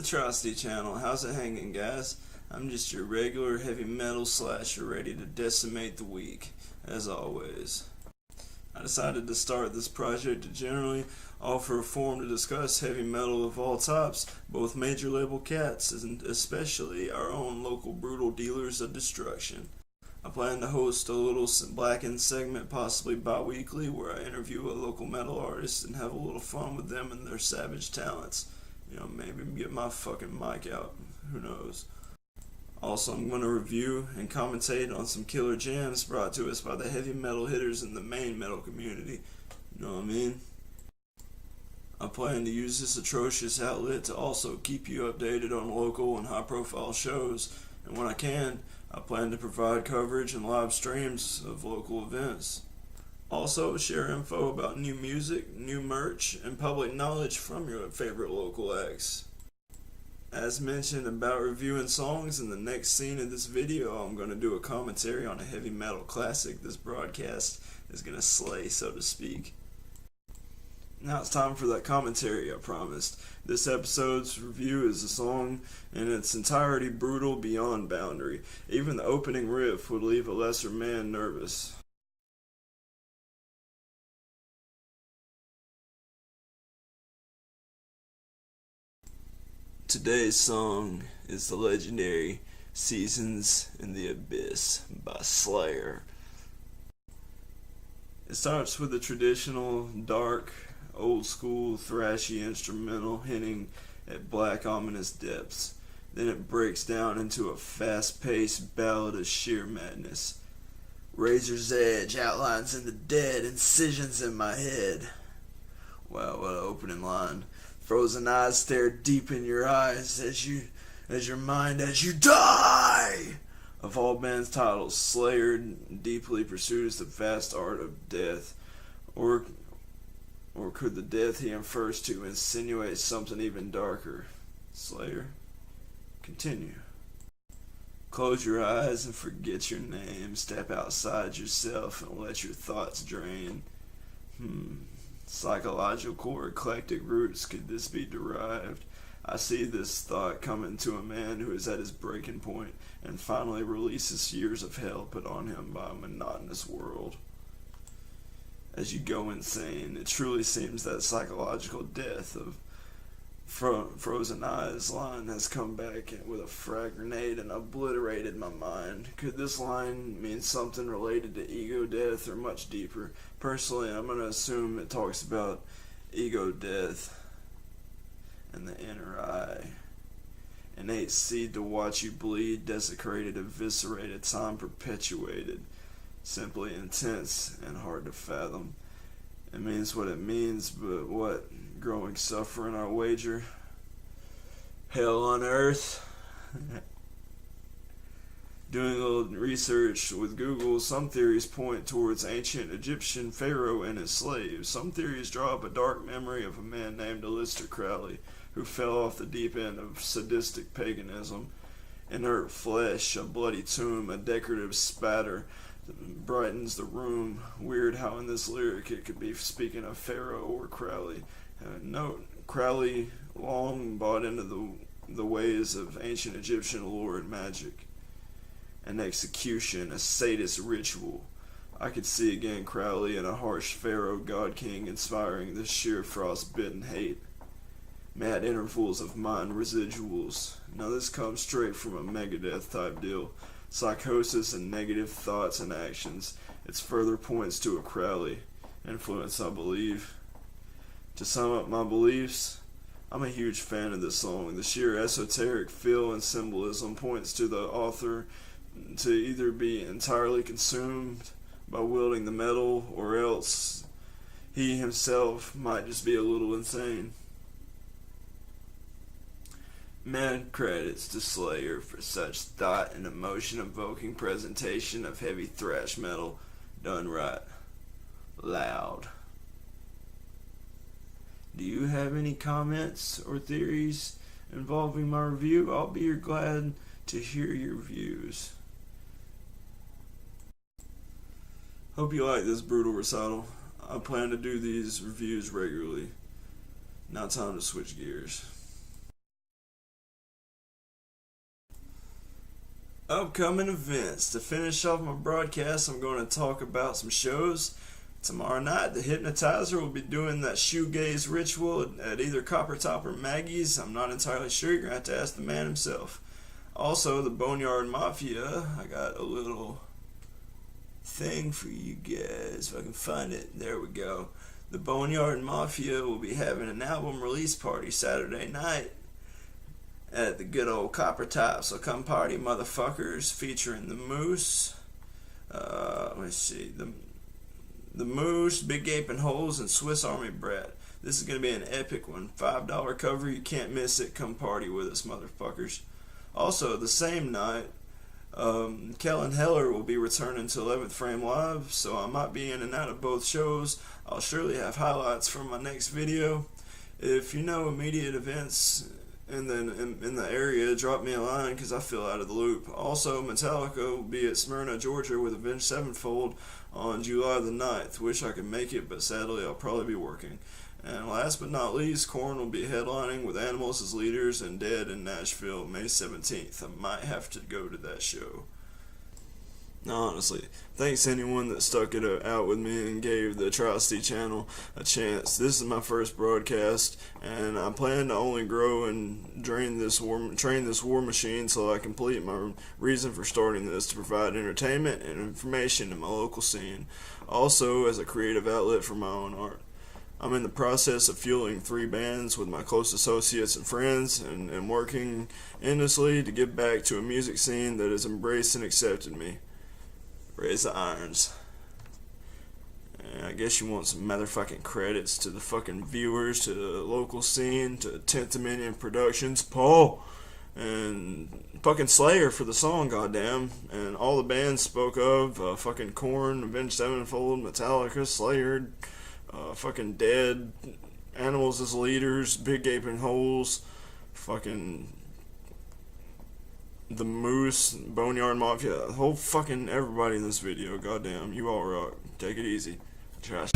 Atrocity channel. How's it hanging, guys? I'm just your regular heavy metal slasher ready to decimate the week, as always. I decided to start this project to generally offer a forum to discuss heavy metal of all types, both major label cats and especially our own local brutal dealers of destruction. I plan to host a little blackened segment, possibly bi-weekly, where I interview a local metal artist and have a little fun with them and their savage talents. Maybe get my fucking mic out. Who knows? Also, I'm going to review and commentate on some killer jams brought to us by the heavy metal hitters in the main metal community. You know what I mean? I plan to use this atrocious outlet to also keep you updated on local and high-profile shows, and when I can, I plan to provide coverage and live streams of local events. Also, share info about new music, new merch, and public knowledge from your favorite local acts. As mentioned about reviewing songs, in the next scene of this video, I'm going to do a commentary on a heavy metal classic this broadcast is going to slay, so to speak. Now it's time for that commentary I promised. This episode's review is a song in its entirety brutal beyond boundary. Even the opening riff would leave a lesser man nervous. Today's song is the legendary Seasons in the Abyss by Slayer. It starts with a traditional, dark, old-school, thrashy instrumental hinting at black, ominous depths. Then it breaks down into a fast-paced ballad of sheer madness. Razor's edge, outlines in the dead, incisions in my head. Wow, what an opening line. Frozen eyes stare deep in your eyes as you die! Of all bands' titles, Slayer deeply pursues the vast art of death. Or could the death he infers to insinuate something even darker? Slayer, continue. Close your eyes and forget your name. Step outside yourself and let your thoughts drain. Psychological or eclectic roots could this be derived? I see this thought coming to a man who is at his breaking point and finally releases years of hell put on him by a monotonous world. As you go insane, it truly seems that psychological death of Frozen Eyes line has come back with a frag grenade and obliterated my mind. Could this line mean something related to ego death or much deeper? Personally, I'm going to assume it talks about ego death and the inner eye. Innate seed to watch you bleed, desecrated, eviscerated, time perpetuated. Simply intense and hard to fathom. It means what it means, but what? Growing suffering, I wager. Hell on earth. Doing a little research with Google, some theories point towards ancient Egyptian pharaoh and his slaves. Some theories draw up a dark memory of a man named Aleister Crowley, who fell off the deep end of sadistic paganism. Inert flesh, a bloody tomb, a decorative spatter brightens the room. Weird how in this lyric it could be speaking of Pharaoh or Crowley. Note, Crowley long bought into the ways of ancient Egyptian lore and magic. An execution, a sadist ritual. I could see again Crowley and a harsh Pharaoh god king inspiring the sheer frostbitten hate. Mad intervals of mind residuals. Now this comes straight from a Megadeth type deal. Psychosis and negative thoughts and actions. It further points to a Crowley influence, I believe. To sum up my beliefs, I'm a huge fan of this song. The sheer esoteric feel and symbolism points to the author to either be entirely consumed by wielding the metal, or else he himself might just be a little insane. Mad credits to Slayer for such thought and emotion-evoking presentation of heavy thrash metal done right. Loud. Do you have any comments or theories involving my review? I'll be glad to hear your views. Hope you like this brutal recital. I plan to do these reviews regularly. Now time to switch gears. Upcoming events. To finish off my broadcast, I'm going to talk about some shows. Tomorrow night, the Hypnotizer will be doing that shoegaze ritual at either Copper Top or Maggie's. I'm not entirely sure. You're going to have to ask the man himself. Also, the Boneyard Mafia. I got a little thing for you guys. If I can find it. There we go. The Boneyard Mafia will be having an album release party Saturday night at the good old Copper Top. So come party, motherfuckers, featuring the Moose. Let's see. The Moose, Big Gaping Holes, and Swiss Army Brat. This is going to be an epic one. $5 cover. You can't miss it. Come party with us, motherfuckers. Also, the same night, Kellen Heller will be returning to 11th Frame Live, so I might be in and out of both shows. I'll surely have highlights from my next video. If you know immediate events in the area, drop me a line because I feel out of the loop. Also, Metallica will be at Smyrna, Georgia with Avenged Sevenfold on July the 9th. Wish I could make it, but sadly I'll probably be working. And last but not least, Korn will be headlining with Animals as leaders and Dead in Nashville May 17th. I might have to go to that show. Honestly, thanks to anyone that stuck it out with me and gave the Atrocity channel a chance. This is my first broadcast, and I plan to only grow and train this war machine till I complete my reason for starting this, to provide entertainment and information in my local scene. Also, as a creative outlet for my own art. I'm in the process of fueling 3 bands with my close associates and friends, and working endlessly to give back to a music scene that has embraced and accepted me. Raise the irons. And I guess you want some motherfucking credits to the fucking viewers, to the local scene, to 10th Dominion Productions, Paul, and fucking Slayer for the song, goddamn, and all the bands spoke of, fucking Korn, Avenged Sevenfold, Metallica, Slayer, fucking Dead, Animals as leaders, Big Gaping Holes, fucking the Moose, Boneyard Mafia, the whole fucking everybody in this video. Goddamn, you all rock. Take it easy. Trash.